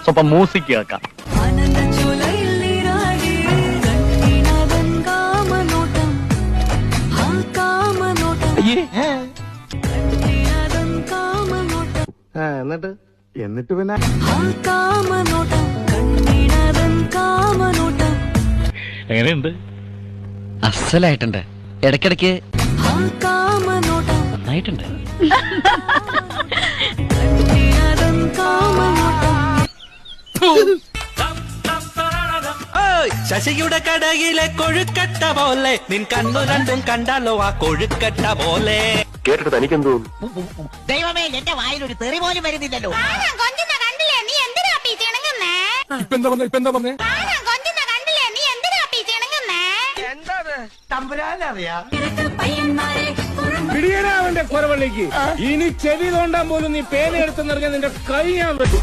സ്വപ്പം music കേൾക്കാം. എന്നിട്ട് പിന്നെ എങ്ങനെയുണ്ട്? അസലായിട്ടുണ്ട്. ഇടയ്ക്കിടയ്ക്ക് നന്നായിട്ടുണ്ട്. ശശിയുടെ കടയിലെ കൊഴുക്കട്ട പോലെ നിൻ കണ്ണു രണ്ടും കണ്ടാലോ ആ കൊഴുക്കട്ട പോലെ. കേട്ടിട്ട് തനിക്കെന്തോ ദൈവമേ, എന്റെ വായിൽ ഒരു തെറി പോലും വരുന്നില്ലല്ലോ. പിടിയനാവന്റെ കുറവള്ളിക്ക് ഇനി ചെവി തോണ്ടാൻ പോലും നീ പേനയെടുത്ത് നിറഞ്ഞ നിന്റെ കൈ ഞാൻ വെച്ചു.